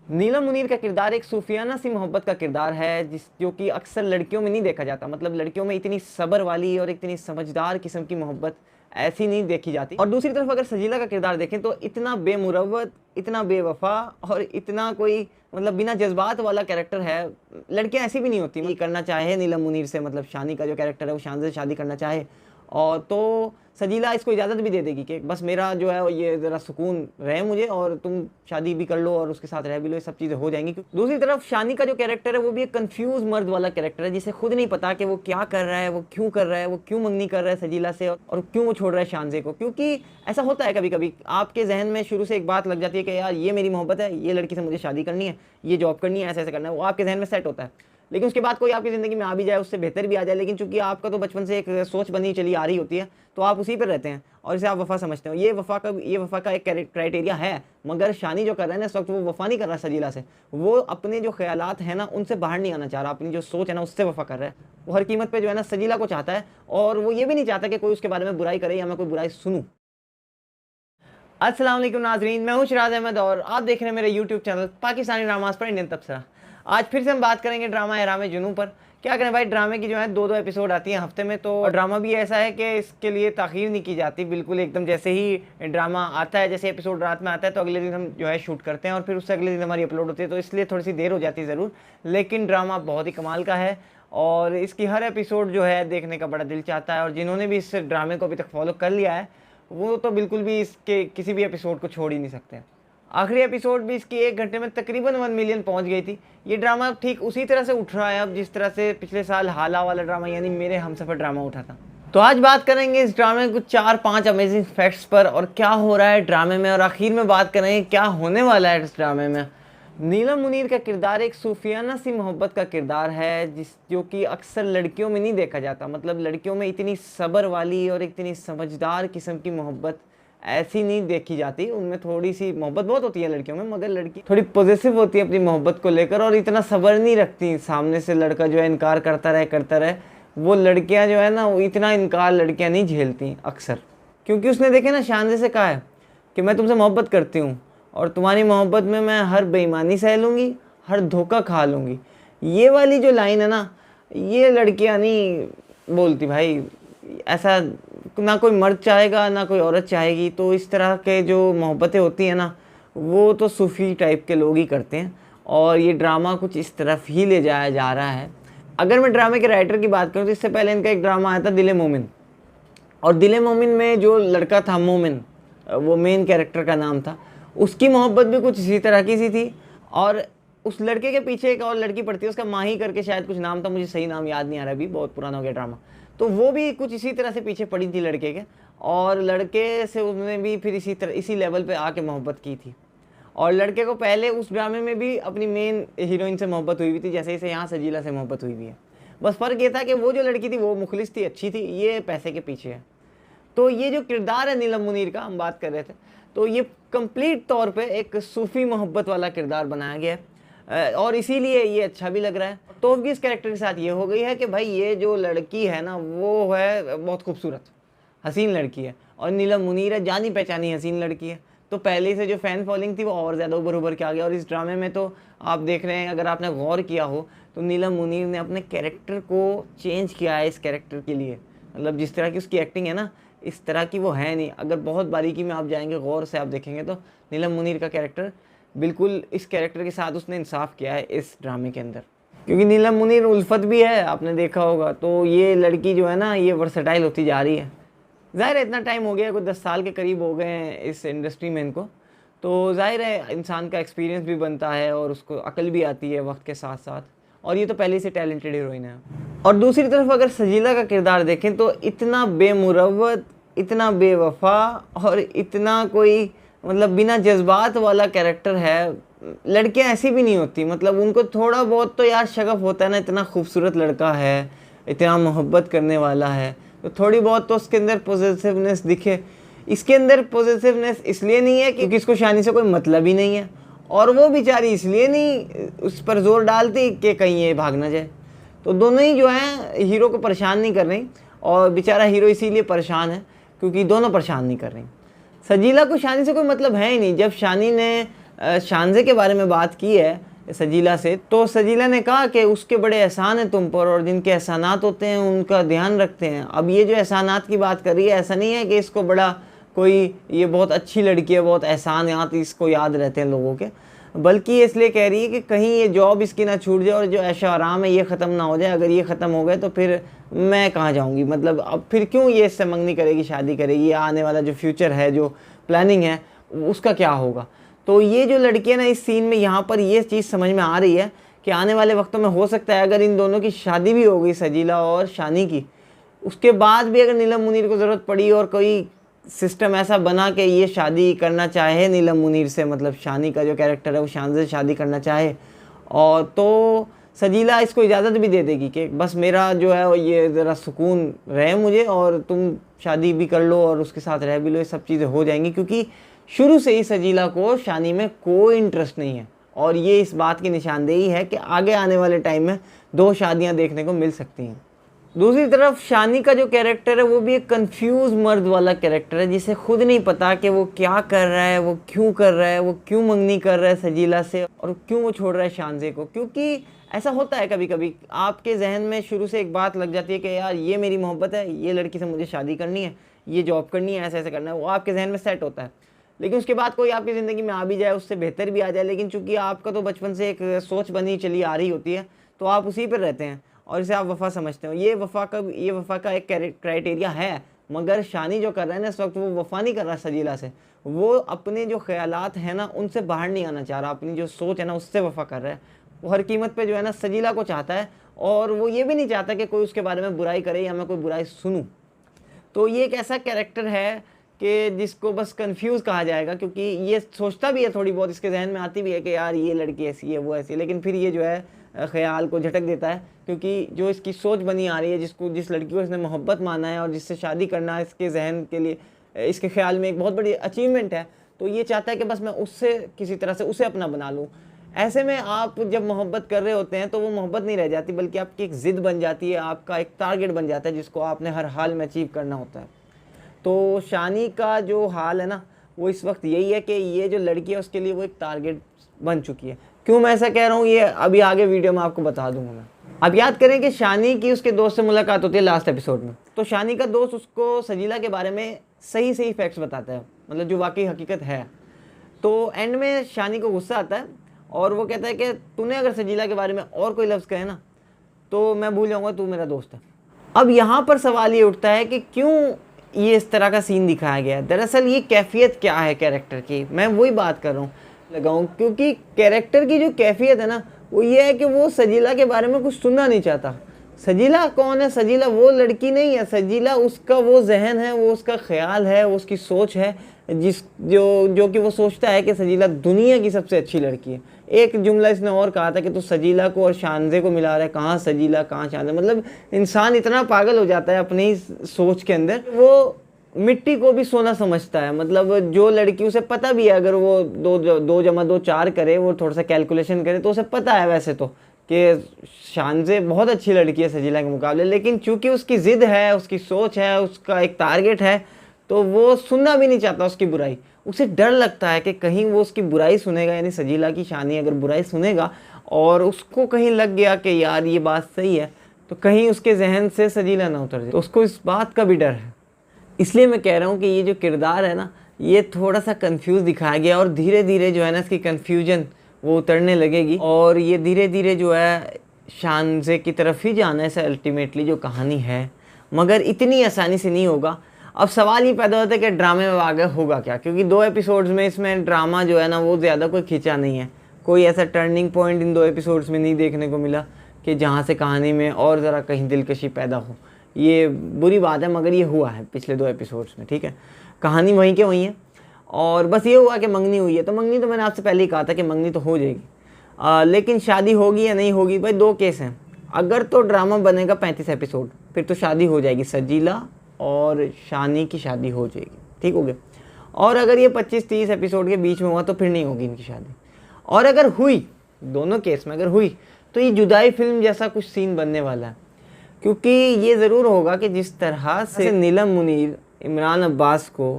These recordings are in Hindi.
नीलम मुनीर का किरदार एक सूफियाना सी मोहब्बत का किरदार है जो कि अक्सर लड़कियों में नहीं देखा जाता। मतलब लड़कियों में इतनी सब्र वाली और इतनी समझदार किस्म की मोहब्बत ऐसी नहीं देखी जाती। और दूसरी तरफ अगर सजीला का किरदार देखें तो इतना बेमुरव्वत, इतना बेवफा और इतना कोई मतलब बिना जज्बात वाला कैरेक्टर है। लड़कियां ऐसी भी नहीं होती। ये करना चाहे नीलम मुनीर से, मतलब शानी का जो कैरेक्टर है वो शान से शादी करना चाहे और तो सजीला इसको इजाज़त भी दे देगी कि बस मेरा जो है ये ज़रा सुकून रहे मुझे और तुम शादी भी कर लो और उसके साथ रह भी लो, ये सब चीज़ें हो जाएंगी। दूसरी तरफ शानी का जो कैरेक्टर है वो भी एक कंफ्यूज मर्द वाला कैरेक्टर है जिसे खुद नहीं पता कि वो क्या कर रहा है, वो क्यों कर रहा है, वो क्यों मंगनी कर रहा है सजीला से और क्यों वो छोड़ रहा है शानजे को। क्योंकि ऐसा होता है कभी कभी आपके जहन में शुरू से एक बात लग जाती है कि यार ये मेरी मोहब्बत है, ये लड़की से मुझे शादी करनी है, ये जॉब करनी है, ऐसे ऐसे करना है, वो आपके जहन में सेट होता है। लेकिन उसके बाद कोई आपकी ज़िंदगी में आ भी जाए, उससे बेहतर भी आ जाए, लेकिन चूंकि आपका तो बचपन से एक सोच बनी चली आ रही होती है तो आप उसी पर रहते हैं और इसे आप वफ़ा समझते हो। ये वफ़ा का एक क्राइटेरिया है। मगर शानी जो कर रहा है ना इस वक्त, वो वफ़ा नहीं कर रहा सजीला से, वो अपने जो ख्यालात हैं ना उनसे बाहर नहीं आना चाह रहा, अपनी जो सोच है ना उससे वफ़ा कर रहा है। वो हर कीमत पर जो है ना सजीला को चाहता है और वो ये भी नहीं चाहता कि कोई उसके बारे में बुराई करे या मैं कोई बुराई सुनूँ। अस्सलाम वालेकुम नाजरीन, मैं हूं शिराज अहमद और आप देख रहे हैं मेरे यूट्यूब चैनल पाकिस्तानी ड्रामास पर इंडियन तबसरा। आज फिर से हम बात करेंगे ड्रामा एहराम जुनून पर। क्या करें भाई, ड्रामे की जो है दो एपिसोड आती हैं हफ्ते में, तो ड्रामा भी ऐसा है कि इसके लिए ताख़ीर नहीं की जाती। बिल्कुल एकदम जैसे ही ड्रामा आता है, जैसे एपिसोड रात में आता है तो अगले दिन हम जो है शूट करते हैं और फिर उससे अगले दिन हमारी अपलोड होती है, तो इसलिए थोड़ी सी देर हो जाती है ज़रूर। लेकिन ड्रामा बहुत ही कमाल का है और इसकी हर एपिसोड जो है देखने का बड़ा दिल चाहता है। और जिन्होंने भी इस ड्रामे को अभी तक फॉलो कर लिया है वो तो बिल्कुल भी इसके किसी भी एपिसोड को छोड़ ही नहीं सकते। आखिरी एपिसोड भी इसकी 1 घंटे में तकरीबन 1 मिलियन पहुंच गई थी। ये ड्रामा ठीक उसी तरह से उठ रहा है अब जिस तरह से पिछले साल हाला वाला ड्रामा यानी मेरे हमसफर ड्रामा उठा था। तो आज बात करेंगे इस ड्रामे कुछ 4-5 अमेजिंग फैक्ट्स पर और क्या हो रहा है ड्रामे में, और आखिर में बात करेंगे क्या होने वाला है इस ड्रामे में। नीलम मुनीर का किरदार एक सूफियाना सी मोहब्बत का किरदार है जो कि अक्सर लड़कियों में नहीं देखा जाता। मतलब लड़कियों में इतनी सब्र वाली और इतनी समझदार किस्म की मोहब्बत ऐसी नहीं देखी जाती। उनमें थोड़ी सी मोहब्बत बहुत होती है लड़कियों में, मगर लड़की थोड़ी पॉजिटिव होती है अपनी मोहब्बत को लेकर और इतना सब्र नहीं रखती। सामने से लड़का जो है इनकार करता रहे वो लड़कियां जो है ना वो इतना इनकार लड़कियां नहीं झेलती अक्सर, क्योंकि उसने देखे ना शानजे से कहा है कि मैं तुमसे मोहब्बत करती हूँ और तुम्हारी मोहब्बत में मैं हर बेईमानी सह लूँगी, हर धोखा खा लूँगी। ये वाली जो लाइन है ना ये लड़कियां नहीं बोलती भाई। ऐसा ना कोई मर्द चाहेगा ना कोई औरत चाहेगी। तो इस तरह के जो मोहब्बतें होती हैं ना वो तो सूफ़ी टाइप के लोग ही करते हैं और ये ड्रामा कुछ इस तरफ ही ले जाया जा रहा है। अगर मैं ड्रामे के राइटर की बात करूँ तो इससे पहले इनका एक ड्रामा आया था दिल मोमिन, और दिल मोमिन में जो लड़का था मोमिन, वो मेन कैरेक्टर का नाम था, उसकी मोहब्बत भी कुछ इसी तरह की सी थी। और उस लड़के के पीछे एक और लड़की पड़ती है, उसका माही करके शायद कुछ नाम था, मुझे सही नाम याद नहीं आ रहा, अभी बहुत पुराना हो गया ड्रामा। तो वो भी कुछ इसी तरह से पीछे पड़ी थी लड़के के, और लड़के से उसने भी फिर इसी लेवल पे आके मोहब्बत की थी। और लड़के को पहले उस ड्रामे में भी अपनी मेन हीरोइन से मोहब्बत हुई थी, जैसे जैसे यहाँ सजीला से मोहब्बत हुई भी है। बस फ़र्क ये था कि वो जो लड़की थी वो मुखलिस थी, अच्छी थी, ये पैसे के पीछे है। तो ये जो किरदार है नीलम मुनीर का हम बात कर रहे थे, तो ये कंप्लीट तौर पे एक सूफ़ी मोहब्बत वाला किरदार बनाया गया है और इसीलिए ये अच्छा भी लग रहा है। तो भी इस कैरेक्टर के साथ ये हो गई है कि भाई ये जो लड़की है ना वो है बहुत खूबसूरत हसीन लड़की है और नीलम मुनीर है जानी पहचानी हसीन लड़की है। तो पहले से जो फ़ैन फॉलोइंग थी वो और ज़्यादा उभर के आ गया। और इस ड्रामे में तो आप देख रहे हैं, अगर आपने गौर किया हो तो नीलम मुनीर ने अपने कैरेक्टर को चेंज किया है इस कैरेक्टर के लिए। मतलब जिस तरह की उसकी एक्टिंग है ना इस तरह की वो है नहीं। अगर बहुत बारीकी में आप जाएंगे, गौर से आप देखेंगे तो नीलम मुनीर का कैरेक्टर बिल्कुल इस कैरेक्टर के साथ उसने इंसाफ किया है इस ड्रामे के अंदर। क्योंकि नीलम मुनीर उल्फत भी है, आपने देखा होगा, तो ये लड़की जो है ना ये वर्सेटाइल होती जा रही है। ज़ाहिर है इतना टाइम हो गया, कोई 10 साल के करीब हो गए हैं इस इंडस्ट्री में इनको, तो ज़ाहिर है इंसान का एक्सपीरियंस भी बनता है और उसको अकल भी आती है वक्त के साथ साथ। और ये तो पहले से टैलेंटेड हीरोइन है। और दूसरी तरफ अगर सजीला का किरदार देखें तो इतना बेमुरव्वत, इतना बेवफा और इतना कोई मतलब बिना जज्बात वाला कैरेक्टर है। लड़कियां ऐसी भी नहीं होती, मतलब उनको थोड़ा बहुत तो यार शगफ होता है ना, इतना खूबसूरत लड़का है, इतना मोहब्बत करने वाला है, तो थोड़ी बहुत तो उसके अंदर पॉजिटिवनेस दिखे। इसके अंदर पॉजिटिवनेस इसलिए नहीं है क्योंकि इसको शानी से कोई मतलब ही नहीं है, और वो बेचारी इसलिए नहीं उस पर जोर डालती कि कहीं ये भाग ना जाए। तो दोनों ही जो है हीरो को परेशान नहीं कर रही, और बेचारा हीरो इसीलिए परेशान है क्योंकि दोनों परेशान नहीं कर रही। सजीला को शानी से कोई मतलब है ही नहीं। जब शानी ने शानजे के बारे में बात की है सजीला से, तो सजीला ने कहा कि उसके बड़े एहसान हैं तुम पर और जिनके एहसानात होते हैं उनका ध्यान रखते हैं। अब ये जो एहसानात की बात कर रही है, ऐसा नहीं है कि इसको बड़ा कोई ये बहुत अच्छी लड़की है, बहुत एहसानात इसको याद रहते हैं लोगों के, बल्कि ये इसलिए कह रही है कि कहीं ये जॉब इसकी ना छूट जाए और जो ऐशो आराम है ये ख़त्म ना हो जाए। अगर ये ख़त्म हो गए तो फिर मैं कहाँ जाऊँगी, मतलब अब फिर क्यों ये इससे मंगनी करेगी, शादी करेगी, या आने वाला जो फ्यूचर है, जो प्लानिंग है उसका क्या होगा। तो ये जो लड़की है ना, इस सीन में यहाँ पर ये चीज़ समझ में आ रही है कि आने वाले वक्तों में हो सकता है अगर इन दोनों की शादी भी हो गई, सजीला और शानी की, उसके बाद भी अगर नीलम मुनीर को ज़रूरत पड़ी और कोई सिस्टम ऐसा बना कि ये शादी करना चाहे नीलम मुनीर से, मतलब शानी का जो कैरेक्टर है वो शान से शादी करना चाहे, और तो सजीला इसको इजाज़त भी दे देगी कि बस मेरा जो है ये ज़रा सुकून रहे मुझे और तुम शादी भी कर लो और उसके साथ रह भी लो, ये सब चीज़ें हो जाएंगी। क्योंकि शुरू से ही सजीला को शानी में कोई इंटरेस्ट नहीं है और ये इस बात की निशानदेही है कि आगे आने वाले टाइम में 2 शादियाँ देखने को मिल सकती हैं। दूसरी तरफ शानी का जो कैरेक्टर है वो भी एक कंफ्यूज मर्द वाला कैरेक्टर है, जिसे खुद नहीं पता कि वो क्या कर रहा है, वो क्यों कर रहा है, वो क्यों मंगनी कर रहा है सजीला से और क्यों वो छोड़ रहा है शानजे को। क्योंकि ऐसा होता है कभी कभी आपके जहन में शुरू से एक बात लग जाती है कि यार ये मेरी मोहब्बत है, ये लड़की से मुझे शादी करनी है, ये जॉब करनी है, ऐसे ऐसे करना है, वो आपके जहन में सेट होता है। लेकिन उसके बाद कोई आपकी ज़िंदगी में आ भी जाए, उससे बेहतर भी आ जाए, लेकिन चूंकि आपका तो बचपन से एक सोच बनी चली आ रही होती है तो आप उसी पर रहते हैं और इसे आप वफ़ा समझते हो। ये वफ़ा का एक क्राइटेरिया है, मगर शानी जो कर रहा है ना इस वक्त, वो वफ़ा नहीं कर रहा सजीला से, वो अपने जो ख्यालात हैं ना उनसे बाहर नहीं आना चाह रहा, अपनी जो सोच है ना उससे वफ़ा कर रहा है। वो हर कीमत पे जो है ना सजीला को चाहता है और वो ये भी नहीं चाहता कि कोई उसके बारे में बुराई करे या मैं कोई बुराई सुनूँ। तो ये एक ऐसा कैरेक्टर है कि जिसको बस कंफ्यूज कहा जाएगा, क्योंकि ये सोचता भी है थोड़ी बहुत, इसके जहन में आती भी है कि यार ये लड़की ऐसी है वो ऐसी है, लेकिन फिर ये जो है ख्याल को झटक देता है, क्योंकि जो इसकी सोच बनी आ रही है, जिस लड़की को इसने मोहब्बत माना है और जिससे शादी करना इसके जहन के लिए, इसके ख्याल में एक बहुत बड़ी अचीवमेंट है, तो ये चाहता है कि बस मैं उससे किसी तरह से उसे अपना बना लूँ। ऐसे में आप जब मोहब्बत कर रहे होते हैं तो वो मोहब्बत नहीं रह जाती, बल्कि आपकी एक ज़िद बन जाती है, आपका एक टारगेट बन जाता है जिसको आपने हर हाल में अचीव करना होता है। तो शानी का जो हाल है ना वो इस वक्त यही है कि ये जो लड़की है उसके लिए वो एक टारगेट बन चुकी है। क्यों मैं ऐसा कह रहा हूँ ये अभी आगे वीडियो में आपको बता दूंगा मैं। अब याद करें कि शानी की उसके दोस्त से मुलाकात होती है लास्ट एपिसोड में, तो शानी का दोस्त उसको सजीला के बारे में सही सही फैक्ट्स बताता है, मतलब जो वाकई हकीकत है। तो एंड में शानी को गुस्सा आता है और वो कहता है कि तूने अगर सजीला के बारे में और कोई लफ्ज़ कहे ना तो मैं भूल जाऊँगा तू मेरा दोस्त है। अब यहाँ पर सवाल ये उठता है कि क्यों ये इस तरह का सीन दिखाया गया है। दरअसल ये कैफियत क्या है कैरेक्टर की, मैं वही बात कर रहा हूँ लगाऊँ, क्योंकि कैरेक्टर की जो कैफियत है ना वो ये है कि वो सजीला के बारे में कुछ सुनना नहीं चाहता। सजीला कौन है? सजीला वो लड़की नहीं है, सजीला उसका वो जहन है, वो उसका ख्याल है, वो उसकी सोच है, जो कि वो सोचता है कि सजीला दुनिया की सबसे अच्छी लड़की है। एक जुमला इसने और कहा था कि तू सजीला को और शानजे को मिला रहा है, कहाँ सजीला कहाँ शानजे। मतलब इंसान इतना पागल हो जाता है अपनी सोच के अंदर, वो मिट्टी को भी सोना समझता है। मतलब जो लड़की, उसे पता भी है अगर वो 2 जमा 2 4 करे, वो थोड़ा सा कैलकुलेशन करे, तो उसे पता है वैसे तो कि शानजे बहुत अच्छी लड़की है सजीला के मुकाबले, लेकिन चूंकि उसकी ज़िद है, उसकी सोच है, उसका एक टारगेट है, तो वो सुनना भी नहीं चाहता उसकी बुराई। उसे डर लगता है कि कहीं वो उसकी बुराई सुनेगा, यानी सजीला की शानी अगर बुराई सुनेगा और उसको कहीं लग गया कि यार ये बात सही है, तो कहीं उसके जहन से सजीला ना उतर जाए, तो उसको इस बात का भी डर है। इसलिए मैं कह रहा हूँ कि ये जो किरदार है ना ये थोड़ा सा कंफ्यूज दिखाया गया और धीरे धीरे जो है ना इसकी कन्फ्यूजन वो उतरने लगेगी और ये धीरे धीरे जो है शानजे की तरफ ही जाना है अल्टीमेटली जो कहानी है, मगर इतनी आसानी से नहीं होगा। अब सवाल ये पैदा होता है कि ड्रामे में आगे होगा क्या, क्योंकि 2 एपिसोड्स में इसमें ड्रामा जो है ना वो ज़्यादा कोई खींचा नहीं है, कोई ऐसा टर्निंग पॉइंट इन 2 एपिसोड्स में नहीं देखने को मिला कि जहाँ से कहानी में और ज़रा कहीं दिलकशी पैदा हो। ये बुरी बात है, मगर ये हुआ है पिछले 2 एपिसोड्स में, ठीक है। कहानी वहीं के वहीं है और बस ये हुआ कि मंगनी हुई है, तो मंगनी तो मैंने आपसे पहले ही कहा था कि मंगनी तो हो जाएगी, लेकिन शादी होगी या नहीं होगी, भाई 2 केस हैं। अगर तो ड्रामा बनेगा 35 एपिसोड, फिर तो शादी हो जाएगी, सजीला और शानी की शादी हो जाएगी, ठीक हो गया। और अगर ये 25-30 एपिसोड के बीच में हुआ तो फिर नहीं होगी इनकी शादी। और अगर हुई, दोनों केस में अगर हुई, तो ये जुदाई फिल्म जैसा कुछ सीन बनने वाला है, क्योंकि ये ज़रूर होगा कि जिस तरह से नीलम मुनीर इमरान अब्बास को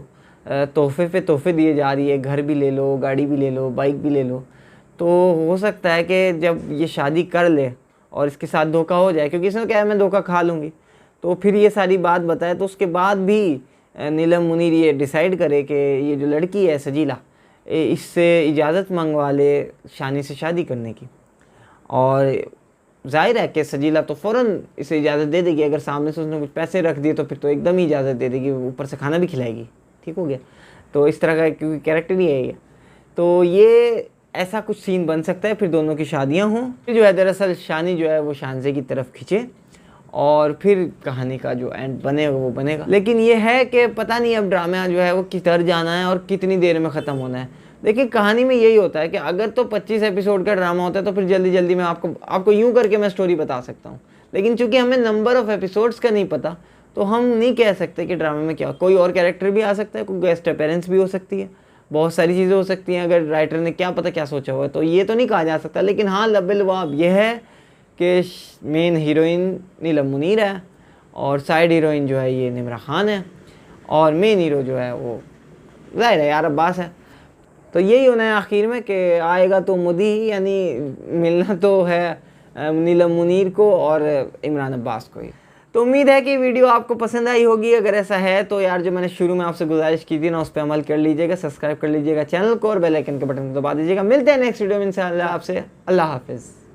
तोहफे पे तोहफे दिए जा रही है, घर भी ले लो, गाड़ी भी ले लो, बाइक भी ले लो। तो हो सकता है कि जब ये शादी कर ले और इसके साथ धोखा हो जाए, क्योंकि इसने क्या है मैं धोखा खा लूँगी, तो फिर ये सारी बात बताए, तो उसके बाद भी नीलम मुनीर ये डिसाइड करे कि ये जो लड़की है सजीला, इससे इजाज़त मंगवा ले शानी से शादी करने की। और जाहिर है कि सजीला तो फ़ौरन इसे इजाज़त दे देगी, अगर सामने से उसने कुछ पैसे रख दिए तो फिर तो एकदम ही इजाज़त दे देगी, ऊपर से खाना भी खिलाएगी। ठीक हो गया। तो इस तरह का क्योंकि कैरेक्टर ही है ये, तो ये ऐसा कुछ सीन बन सकता है, फिर दोनों की शादियां हों। फिर जो है दरअसल शानी जो है वो शानजे की तरफ खींचे और फिर कहानी का जो एंड बनेगा वो बनेगा। लेकिन ये है कि पता नहीं अब ड्रामा जो है वो किधर जाना है और कितनी देर में ख़त्म होना है। देखिए कहानी में यही होता है कि अगर तो 25 एपिसोड का ड्रामा होता है तो फिर जल्दी जल्दी मैं आपको यूँ करके मैं स्टोरी बता सकता हूँ। लेकिन चूंकि हमें नंबर ऑफ़ एपिसोड्स का नहीं पता, तो हम नहीं कह सकते कि ड्रामे में क्या, कोई और कैरेक्टर भी आ सकता है, कोई गेस्ट अपीयरेंस भी हो सकती है, बहुत सारी चीज़ें हो सकती हैं। अगर राइटर ने क्या पता क्या सोचा हुआ है, तो ये तो नहीं कहा जा सकता। लेकिन हाँ लबेलवाब यह है कि मेन हीरोइन नीलम मुनीर है और साइड हीरोइन जो है ये निम्रा खान है और मेन हीरो जो है वो जाहिर है यार अब्बास है। तो यही होना है आखिर में कि आएगा तो मोदी ही, यानी मिलना तो है नीलम मुनीर को और इमरान अब्बास को ही। तो उम्मीद है कि वीडियो आपको पसंद आई होगी। अगर ऐसा है तो यार जो मैंने शुरू में आपसे गुजारिश की थी ना, उस पर अमल कर लीजिएगा, सब्सक्राइब कर लीजिएगा चैनल को और बेल आइकन के बटन को दबा दीजिएगा। मिलते हैं नेक्स्ट वीडियो में इंशाल्लाह आपसे। अल्लाह हाफिज़।